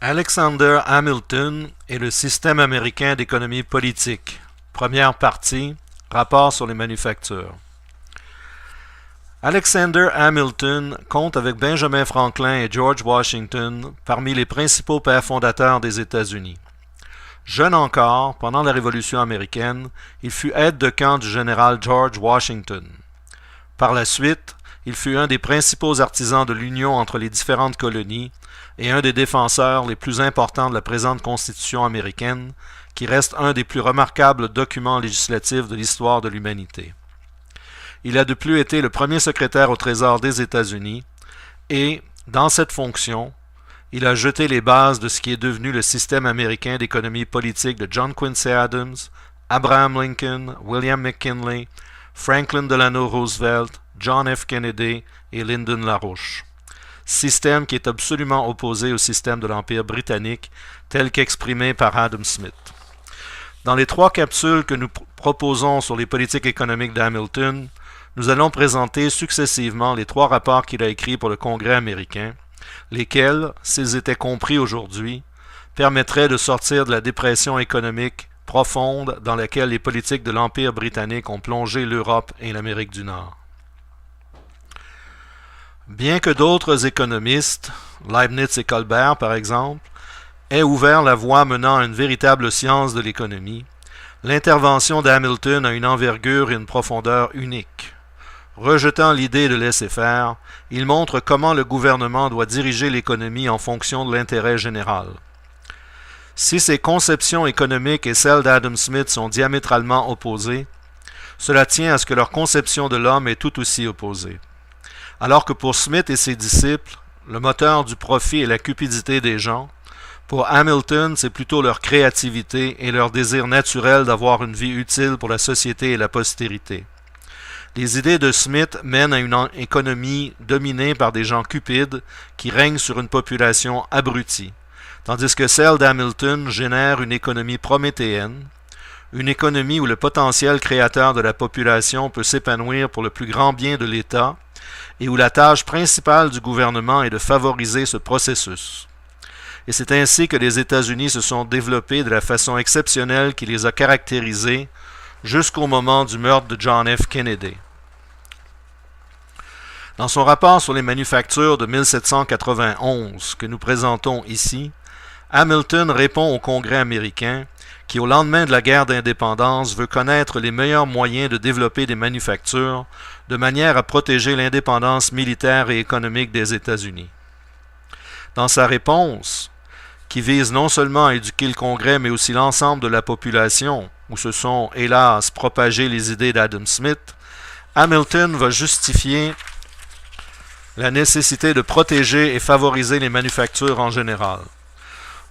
Alexander Hamilton et le système américain d'économie politique. Première partie, rapport sur les manufactures. Alexander Hamilton compte avec Benjamin Franklin et George Washington parmi les principaux pères fondateurs des États-Unis. Jeune encore, pendant la Révolution américaine, il fut aide de camp du général George Washington. Par la suite, il fut un des principaux artisans de l'union entre les différentes colonies et un des défenseurs les plus importants de la présente Constitution américaine, qui reste un des plus remarquables documents législatifs de l'histoire de l'humanité. Il a de plus été le premier secrétaire au Trésor des États-Unis et, dans cette fonction, il a jeté les bases de ce qui est devenu le système américain d'économie politique de John Quincy Adams, Abraham Lincoln, William McKinley, Franklin Delano Roosevelt, John F. Kennedy et Lyndon LaRouche. Système qui est absolument opposé au système de l'Empire britannique tel qu'exprimé par Adam Smith. Dans les 3 capsules que nous proposons sur les politiques économiques d'Hamilton, nous allons présenter successivement les 3 rapports qu'il a écrits pour le Congrès américain, lesquels, s'ils étaient compris aujourd'hui, permettraient de sortir de la dépression économique profonde dans laquelle les politiques de l'Empire britannique ont plongé l'Europe et l'Amérique du Nord. Bien que d'autres économistes, Leibniz et Colbert par exemple, aient ouvert la voie menant à une véritable science de l'économie, l'intervention d'Hamilton a une envergure et une profondeur uniques. Rejetant l'idée de laisser faire, il montre comment le gouvernement doit diriger l'économie en fonction de l'intérêt général. Si ses conceptions économiques et celles d'Adam Smith sont diamétralement opposées, cela tient à ce que leur conception de l'homme est tout aussi opposée. Alors que pour Smith et ses disciples, le moteur du profit est la cupidité des gens, pour Hamilton, c'est plutôt leur créativité et leur désir naturel d'avoir une vie utile pour la société et la postérité. Les idées de Smith mènent à une économie dominée par des gens cupides qui règnent sur une population abrutie, tandis que celle d'Hamilton génère une économie prométhéenne, une économie où le potentiel créateur de la population peut s'épanouir pour le plus grand bien de l'État et où la tâche principale du gouvernement est de favoriser ce processus. Et c'est ainsi que les États-Unis se sont développés de la façon exceptionnelle qui les a caractérisés jusqu'au moment du meurtre de John F. Kennedy. Dans son rapport sur les manufactures de 1791 que nous présentons ici, Hamilton répond au Congrès américain qui, au lendemain de la guerre d'indépendance, veut connaître les meilleurs moyens de développer des manufactures de manière à protéger l'indépendance militaire et économique des États-Unis. Dans sa réponse, qui vise non seulement à éduquer le Congrès mais aussi l'ensemble de la population, où se sont, hélas, propagées les idées d'Adam Smith, Hamilton va justifier la nécessité de protéger et favoriser les manufactures en général.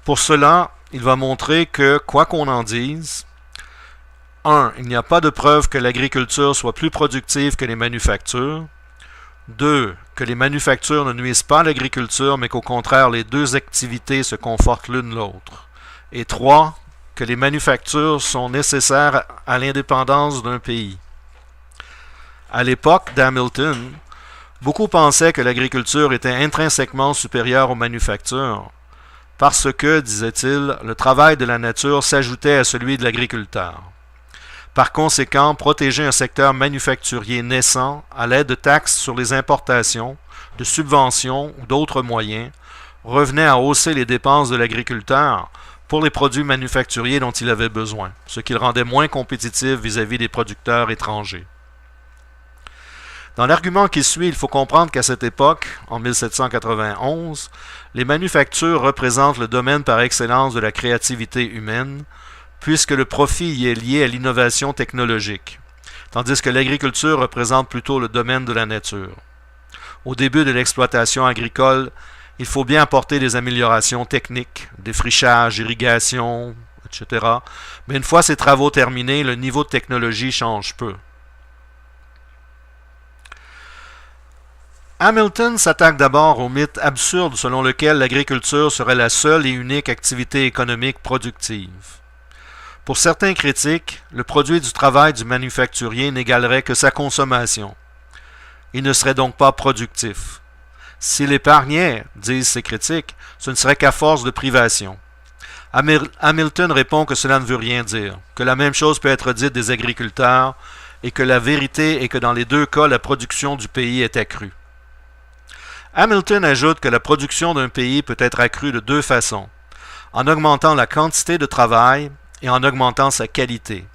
Pour cela, il va montrer que, quoi qu'on en dise, 1. Il n'y a pas de preuve que l'agriculture soit plus productive que les manufactures. 2. Que les manufactures ne nuisent pas à l'agriculture, mais qu'au contraire, les deux activités se confortent l'une l'autre. Et 3. Que les manufactures sont nécessaires à l'indépendance d'un pays. À l'époque d'Hamilton, beaucoup pensaient que l'agriculture était intrinsèquement supérieure aux manufactures, parce que, disait-il, le travail de la nature s'ajoutait à celui de l'agriculteur. Par conséquent, protéger un secteur manufacturier naissant à l'aide de taxes sur les importations, de subventions ou d'autres moyens revenait à hausser les dépenses de l'agriculteur pour les produits manufacturiers dont il avait besoin, ce qui le rendait moins compétitif vis-à-vis des producteurs étrangers. Dans l'argument qui suit, il faut comprendre qu'à cette époque, en 1791, les manufactures représentent le domaine par excellence de la créativité humaine, puisque le profit y est lié à l'innovation technologique, tandis que l'agriculture représente plutôt le domaine de la nature. Au début de l'exploitation agricole, il faut bien apporter des améliorations techniques, défrichage, irrigation, etc. Mais une fois ces travaux terminés, le niveau de technologie change peu. Hamilton s'attaque d'abord au mythe absurde selon lequel l'agriculture serait la seule et unique activité économique productive. Pour certains critiques, le produit du travail du manufacturier n'égalerait que sa consommation. Il ne serait donc pas productif. S'il épargnait, disent ses critiques, ce ne serait qu'à force de privation. Hamilton répond que cela ne veut rien dire, que la même chose peut être dite des agriculteurs et que la vérité est que dans les deux cas, la production du pays est accrue. Hamilton ajoute que la production d'un pays peut être accrue de deux façons, en augmentant la quantité de travail et en augmentant sa qualité.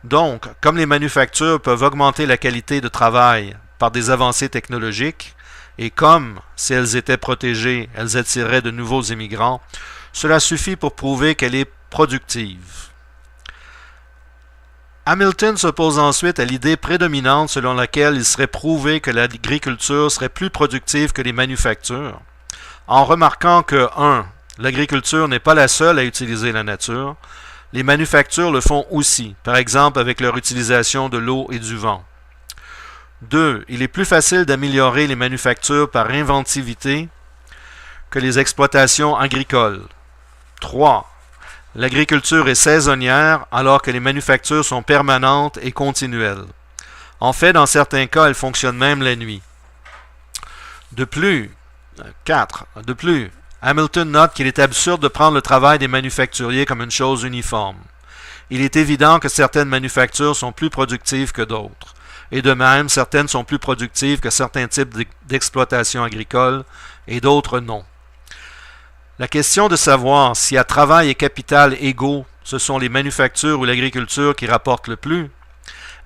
Donc, comme les manufactures peuvent augmenter la qualité de travail par des avancées technologiques, et comme, si elles étaient protégées, elles attireraient de nouveaux immigrants, cela suffit pour prouver qu'elle est productive. Hamilton s'oppose ensuite à l'idée prédominante selon laquelle il serait prouvé que l'agriculture serait plus productive que les manufactures, en remarquant que 1. L'agriculture n'est pas la seule à utiliser la nature, les manufactures le font aussi, par exemple avec leur utilisation de l'eau et du vent. 2. Il est plus facile d'améliorer les manufactures par inventivité que les exploitations agricoles. 3. L'agriculture est saisonnière alors que les manufactures sont permanentes et continuelles. En fait, dans certains cas, elles fonctionnent même la nuit. 4. De plus, Hamilton note qu'il est absurde de prendre le travail des manufacturiers comme une chose uniforme. Il est évident que certaines manufactures sont plus productives que d'autres. Et de même, certaines sont plus productives que certains types d'exploitation agricole et d'autres non. La question de savoir si à travail et capital égaux, ce sont les manufactures ou l'agriculture qui rapportent le plus,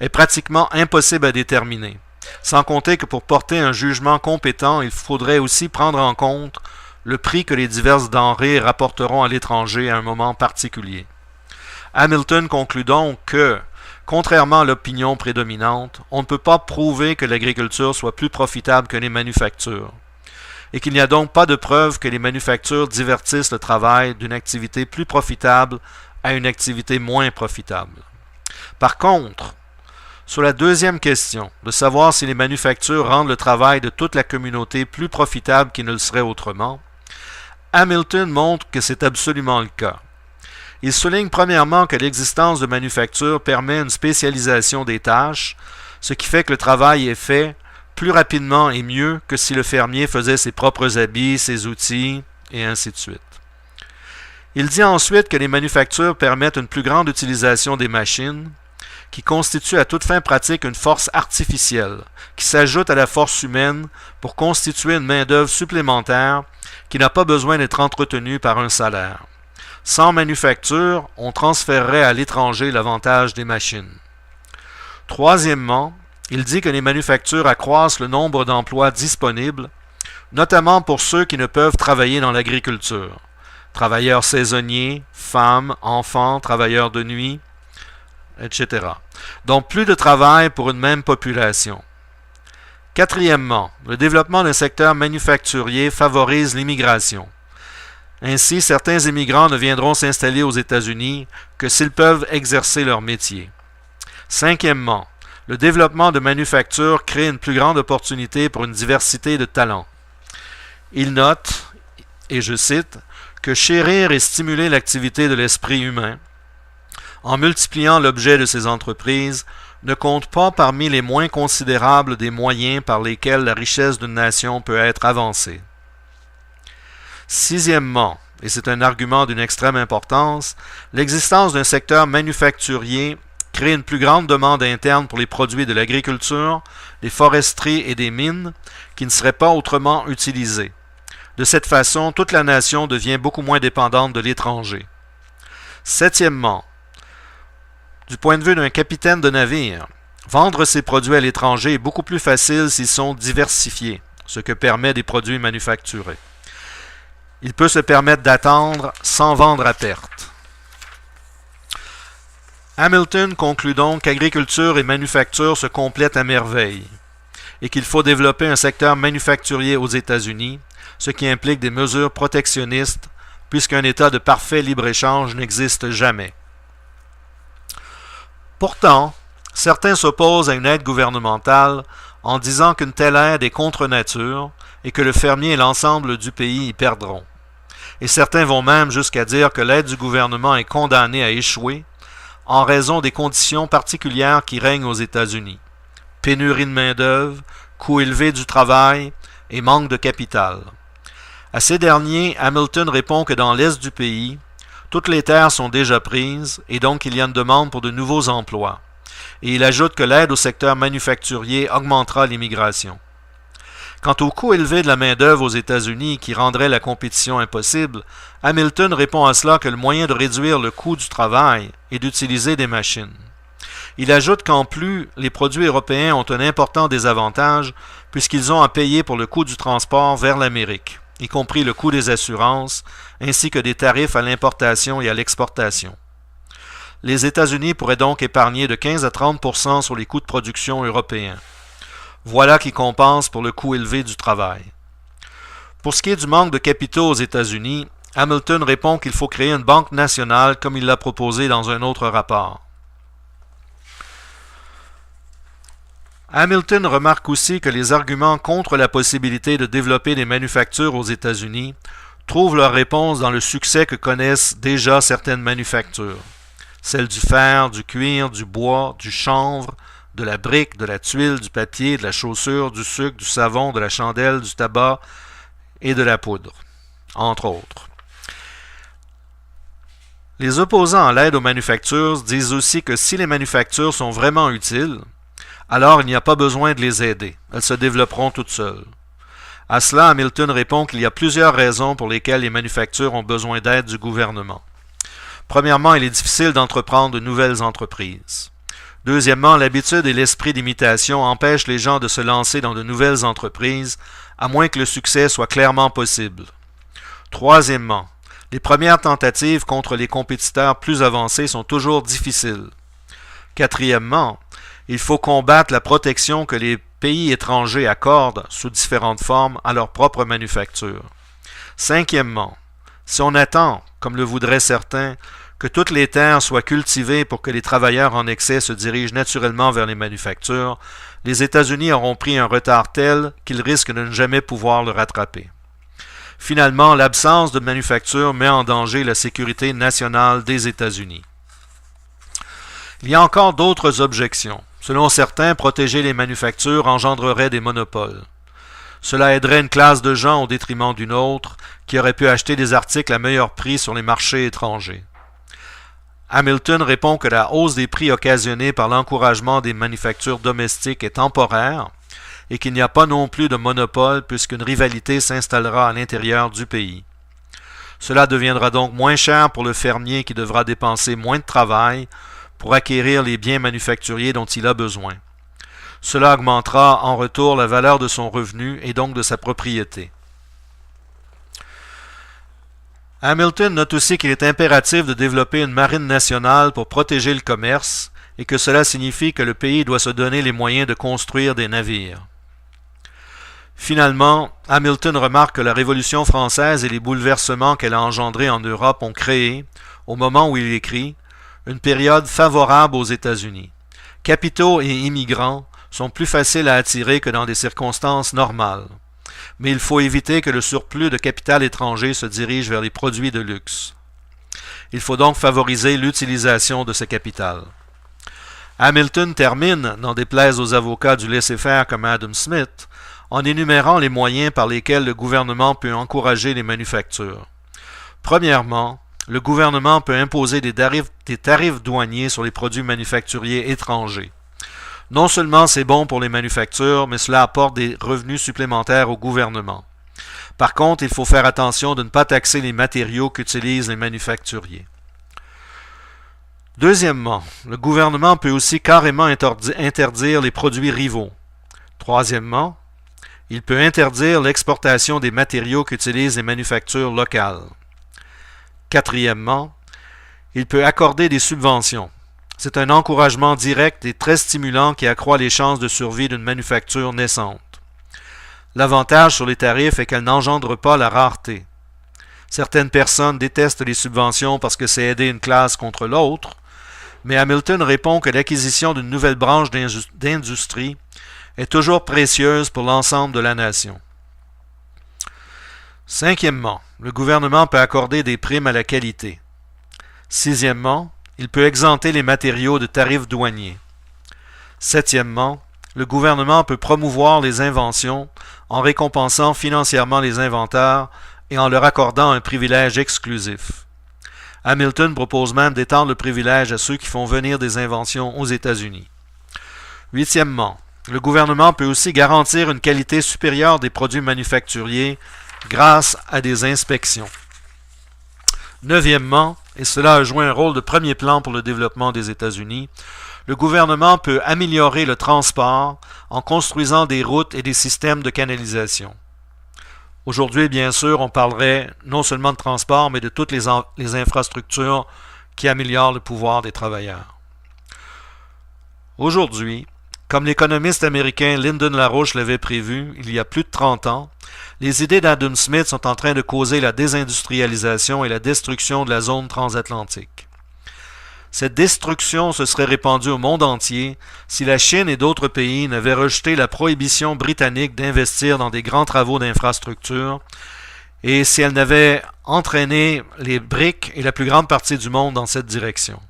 est pratiquement impossible à déterminer. Sans compter que pour porter un jugement compétent, il faudrait aussi prendre en compte le prix que les diverses denrées rapporteront à l'étranger à un moment particulier. Hamilton conclut donc que, contrairement à l'opinion prédominante, on ne peut pas prouver que l'agriculture soit plus profitable que les manufactures, et qu'il n'y a donc pas de preuve que les manufactures divertissent le travail d'une activité plus profitable à une activité moins profitable. Par contre, sur la deuxième question, de savoir si les manufactures rendent le travail de toute la communauté plus profitable qu'il ne le serait autrement, Hamilton montre que c'est absolument le cas. Il souligne premièrement que l'existence de manufactures permet une spécialisation des tâches, ce qui fait que le travail est fait plus rapidement et mieux que si le fermier faisait ses propres habits, ses outils, et ainsi de suite. Il dit ensuite que les manufactures permettent une plus grande utilisation des machines, qui constituent à toute fin pratique une force artificielle, qui s'ajoute à la force humaine pour constituer une main-d'œuvre supplémentaire qui n'a pas besoin d'être entretenue par un salaire. Sans manufacture, on transférerait à l'étranger l'avantage des machines. Troisièmement, il dit que les manufactures accroissent le nombre d'emplois disponibles, notamment pour ceux qui ne peuvent travailler dans l'agriculture. Travailleurs saisonniers, femmes, enfants, travailleurs de nuit, etc. Donc plus de travail pour une même population. Quatrièmement, le développement d'un secteur manufacturier favorise l'immigration. Ainsi, certains immigrants ne viendront s'installer aux États-Unis que s'ils peuvent exercer leur métier. Cinquièmement, le développement de manufactures crée une plus grande opportunité pour une diversité de talents. Il note, et je cite, que chérir et stimuler l'activité de l'esprit humain, en multipliant l'objet de ces entreprises, ne compte pas parmi les moins considérables des moyens par lesquels la richesse d'une nation peut être avancée. Sixièmement, et c'est un argument d'une extrême importance, l'existence d'un secteur manufacturier crée une plus grande demande interne pour les produits de l'agriculture, des foresteries et des mines qui ne seraient pas autrement utilisés. De cette façon, toute la nation devient beaucoup moins dépendante de l'étranger. Septièmement, du point de vue d'un capitaine de navire, vendre ses produits à l'étranger est beaucoup plus facile s'ils sont diversifiés, ce que permet des produits manufacturés. Il peut se permettre d'attendre sans vendre à perte. Hamilton conclut donc qu'agriculture et manufacture se complètent à merveille et qu'il faut développer un secteur manufacturier aux États-Unis, ce qui implique des mesures protectionnistes puisqu'un État de parfait libre-échange n'existe jamais. Pourtant, certains s'opposent à une aide gouvernementale en disant qu'une telle aide est contre nature et que le fermier et l'ensemble du pays y perdront. Et certains vont même jusqu'à dire que l'aide du gouvernement est condamnée à échouer en raison des conditions particulières qui règnent aux États-Unis. Pénurie de main-d'œuvre, coût élevé du travail, et manque de capital. À ces derniers, Hamilton répond que dans l'est du pays, toutes les terres sont déjà prises et donc il y a une demande pour de nouveaux emplois. Et il ajoute que l'aide au secteur manufacturier augmentera l'immigration. Quant au coût élevé de la main-d'œuvre aux États-Unis qui rendrait la compétition impossible, Hamilton répond à cela que le moyen de réduire le coût du travail est d'utiliser des machines. Il ajoute qu'en plus, les produits européens ont un important désavantage puisqu'ils ont à payer pour le coût du transport vers l'Amérique, y compris le coût des assurances, ainsi que des tarifs à l'importation et à l'exportation. Les États-Unis pourraient donc épargner de 15 à 30% sur les coûts de production européens. Voilà qui compense pour le coût élevé du travail. Pour ce qui est du manque de capitaux aux États-Unis, Hamilton répond qu'il faut créer une banque nationale comme il l'a proposé dans un autre rapport. Hamilton remarque aussi que les arguments contre la possibilité de développer des manufactures aux États-Unis trouvent leur réponse dans le succès que connaissent déjà certaines manufactures, celles du fer, du cuir, du bois, du chanvre, de la brique, de la tuile, du papier, de la chaussure, du sucre, du savon, de la chandelle, du tabac et de la poudre, entre autres. Les opposants à l'aide aux manufactures disent aussi que si les manufactures sont vraiment utiles, alors il n'y a pas besoin de les aider, elles se développeront toutes seules. À cela, Hamilton répond qu'il y a plusieurs raisons pour lesquelles les manufactures ont besoin d'aide du gouvernement. Premièrement, il est difficile d'entreprendre de nouvelles entreprises. Deuxièmement, l'habitude et l'esprit d'imitation empêchent les gens de se lancer dans de nouvelles entreprises, à moins que le succès soit clairement possible. Troisièmement, les premières tentatives contre les compétiteurs plus avancés sont toujours difficiles. Quatrièmement, il faut combattre la protection que les pays étrangers accordent sous différentes formes à leurs propres manufactures. Cinquièmement, si on attend, comme le voudraient certains, que toutes les terres soient cultivées pour que les travailleurs en excès se dirigent naturellement vers les manufactures, les États-Unis auront pris un retard tel qu'ils risquent de ne jamais pouvoir le rattraper. Finalement, l'absence de manufactures met en danger la sécurité nationale des États-Unis. Il y a encore d'autres objections. Selon certains, protéger les manufactures engendrerait des monopoles. Cela aiderait une classe de gens au détriment d'une autre qui aurait pu acheter des articles à meilleur prix sur les marchés étrangers. Hamilton répond que la hausse des prix occasionnée par l'encouragement des manufactures domestiques est temporaire et qu'il n'y a pas non plus de monopole puisqu'une rivalité s'installera à l'intérieur du pays. Cela deviendra donc moins cher pour le fermier qui devra dépenser moins de travail pour acquérir les biens manufacturiers dont il a besoin. Cela augmentera en retour la valeur de son revenu et donc de sa propriété. Hamilton note aussi qu'il est impératif de développer une marine nationale pour protéger le commerce et que cela signifie que le pays doit se donner les moyens de construire des navires. Finalement, Hamilton remarque que la Révolution française et les bouleversements qu'elle a engendrés en Europe ont créé, au moment où il écrit, une période favorable aux États-Unis. Capitaux et immigrants sont plus faciles à attirer que dans des circonstances normales. Mais il faut éviter que le surplus de capital étranger se dirige vers les produits de luxe. Il faut donc favoriser l'utilisation de ce capital. Hamilton termine, n'en déplaise aux avocats du laisser-faire comme Adam Smith, en énumérant les moyens par lesquels le gouvernement peut encourager les manufactures. Premièrement, le gouvernement peut imposer des tarifs douaniers sur les produits manufacturiers étrangers. Non seulement c'est bon pour les manufactures, mais cela apporte des revenus supplémentaires au gouvernement. Par contre, il faut faire attention de ne pas taxer les matériaux qu'utilisent les manufacturiers. Deuxièmement, le gouvernement peut aussi carrément interdire les produits rivaux. Troisièmement, il peut interdire l'exportation des matériaux qu'utilisent les manufactures locales. Quatrièmement, il peut accorder des subventions. C'est un encouragement direct et très stimulant qui accroît les chances de survie d'une manufacture naissante. L'avantage sur les tarifs est qu'elles n'engendrent pas la rareté. Certaines personnes détestent les subventions parce que c'est aider une classe contre l'autre, mais Hamilton répond que l'acquisition d'une nouvelle branche d'industrie est toujours précieuse pour l'ensemble de la nation. Cinquièmement, le gouvernement peut accorder des primes à la qualité. Sixièmement, il peut exempter les matériaux de tarifs douaniers. Septièmement, le gouvernement peut promouvoir les inventions en récompensant financièrement les inventeurs et en leur accordant un privilège exclusif. Hamilton propose même d'étendre le privilège à ceux qui font venir des inventions aux États-Unis. Huitièmement, le gouvernement peut aussi garantir une qualité supérieure des produits manufacturiers grâce à des inspections. Neuvièmement, et cela a joué un rôle de premier plan pour le développement des États-Unis, le gouvernement peut améliorer le transport en construisant des routes et des systèmes de canalisation. Aujourd'hui, bien sûr, on parlerait non seulement de transport, mais de toutes les infrastructures qui améliorent le pouvoir des travailleurs. Aujourd'hui, comme l'économiste américain Lyndon LaRouche l'avait prévu il y a plus de 30 ans, les idées d'Adam Smith sont en train de causer la désindustrialisation et la destruction de la zone transatlantique. Cette destruction se serait répandue au monde entier si la Chine et d'autres pays n'avaient rejeté la prohibition britannique d'investir dans des grands travaux d'infrastructure et si elle n'avait entraîné les BRICS et la plus grande partie du monde dans cette direction.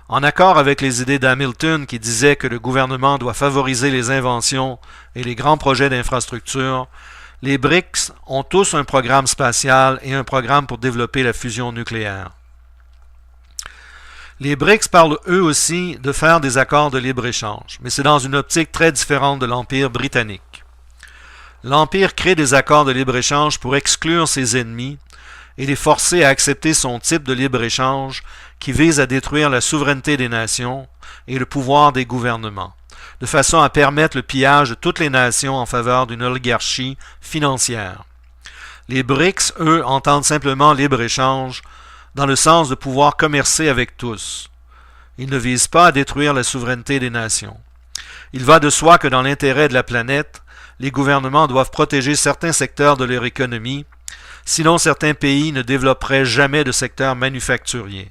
En accord avec les idées d'Hamilton qui disaient que le gouvernement doit favoriser les inventions et les grands projets d'infrastructure, les BRICS ont tous un programme spatial et un programme pour développer la fusion nucléaire. Les BRICS parlent eux aussi de faire des accords de libre-échange, mais c'est dans une optique très différente de l'Empire britannique. L'Empire crée des accords de libre-échange pour exclure ses ennemis et les forcer à accepter son type de libre-échange qui vise à détruire la souveraineté des nations et le pouvoir des gouvernements, de façon à permettre le pillage de toutes les nations en faveur d'une oligarchie financière. Les BRICS, eux, entendent simplement libre-échange dans le sens de pouvoir commercer avec tous. Ils ne visent pas à détruire la souveraineté des nations. Il va de soi que dans l'intérêt de la planète, les gouvernements doivent protéger certains secteurs de leur économie, sinon certains pays ne développeraient jamais de secteur manufacturier.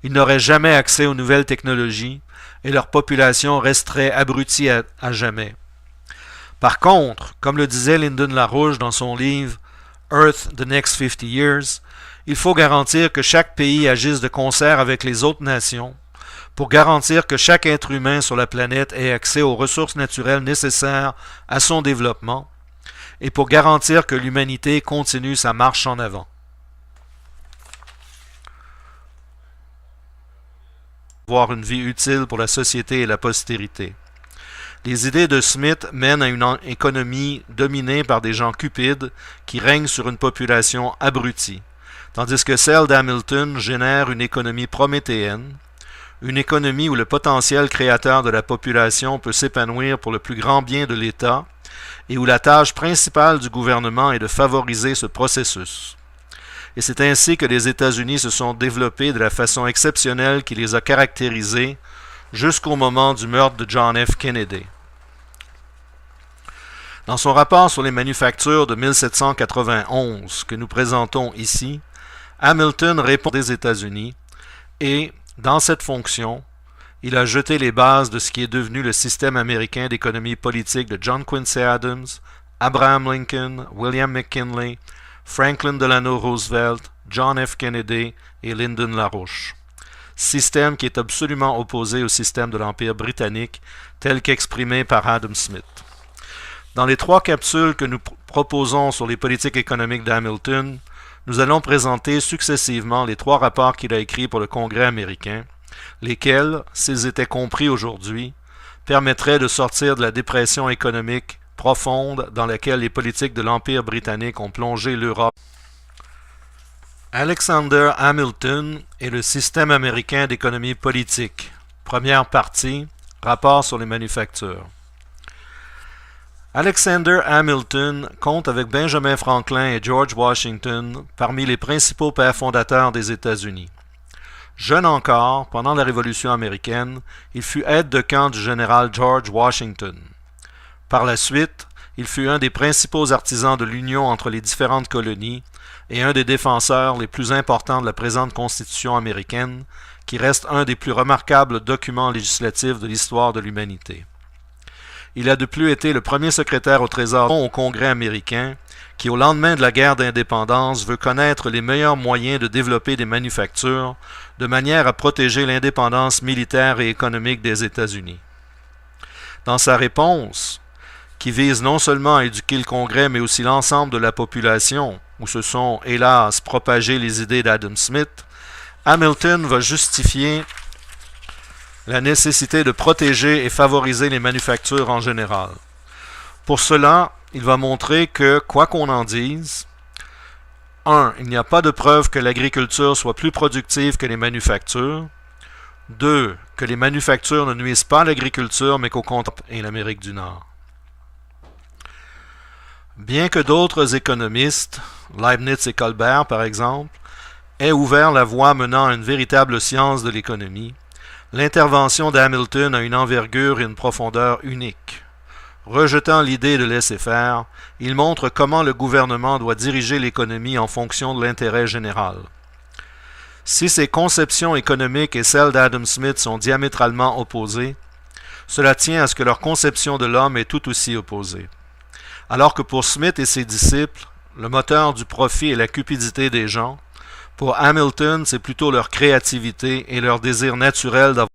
Ils n'auraient jamais accès aux nouvelles technologies et leur population resterait abrutie à jamais. Par contre, comme le disait Lyndon LaRouche dans son livre Earth, the Next 50 Years, il faut garantir que chaque pays agisse de concert avec les autres nations pour garantir que chaque être humain sur la planète ait accès aux ressources naturelles nécessaires à son développement et pour garantir que l'humanité continue sa marche en avant. Avoir une vie utile pour la société et la postérité. Les idées de Smith mènent à une économie dominée par des gens cupides qui règnent sur une population abrutie, tandis que celle d'Hamilton génère une économie prométhéenne, une économie où le potentiel créateur de la population peut s'épanouir pour le plus grand bien de l'État et où la tâche principale du gouvernement est de favoriser ce processus. Et c'est ainsi que les États-Unis se sont développés de la façon exceptionnelle qui les a caractérisés jusqu'au moment du meurtre de John F. Kennedy. Dans son rapport sur les manufactures de 1791 que nous présentons ici, Hamilton répond des États-Unis et, dans cette fonction, il a jeté les bases de ce qui est devenu le système américain d'économie politique de John Quincy Adams, Abraham Lincoln, William McKinley, Franklin Delano Roosevelt, John F. Kennedy et Lyndon LaRouche. Système qui est absolument opposé au système de l'Empire britannique tel qu'exprimé par Adam Smith. Dans les 3 capsules que nous proposons sur les politiques économiques d'Hamilton, nous allons présenter successivement les 3 rapports qu'il a écrits pour le Congrès américain, lesquels, s'ils étaient compris aujourd'hui, permettraient de sortir de la dépression économique profonde dans laquelle les politiques de l'Empire britannique ont plongé l'Europe. Alexander Hamilton et le système américain d'économie politique. Première partie, rapport sur les manufactures. Alexander Hamilton compte avec Benjamin Franklin et George Washington parmi les principaux pères fondateurs des États-Unis. Jeune encore, pendant la Révolution américaine, il fut aide de camp du général George Washington. Par la suite, il fut un des principaux artisans de l'union entre les différentes colonies et un des défenseurs les plus importants de la présente Constitution américaine, qui reste un des plus remarquables documents législatifs de l'histoire de l'humanité. Il a de plus été le premier secrétaire au Trésor au Congrès américain, qui au lendemain de la guerre d'indépendance veut connaître les meilleurs moyens de développer des manufactures de manière à protéger l'indépendance militaire et économique des États-Unis. Dans sa réponse, qui vise non seulement à éduquer le Congrès, mais aussi l'ensemble de la population, où se sont, hélas, propagées les idées d'Adam Smith, Hamilton va justifier la nécessité de protéger et favoriser les manufactures en général. Pour cela, il va montrer que, quoi qu'on en dise, 1. Il n'y a pas de preuve que l'agriculture soit plus productive que les manufactures. 2. Que les manufactures ne nuisent pas à l'agriculture, mais qu'au contraire, et l'Amérique du Nord. Bien que d'autres économistes, Leibniz et Colbert par exemple, aient ouvert la voie menant à une véritable science de l'économie, l'intervention d'Hamilton a une envergure et une profondeur uniques. Rejetant l'idée de laisser faire, il montre comment le gouvernement doit diriger l'économie en fonction de l'intérêt général. Si ses conceptions économiques et celles d'Adam Smith sont diamétralement opposées, cela tient à ce que leur conception de l'homme est tout aussi opposée. Alors que pour Smith et ses disciples, le moteur du profit est la cupidité des gens, pour Hamilton, c'est plutôt leur créativité et leur désir naturel d'avoir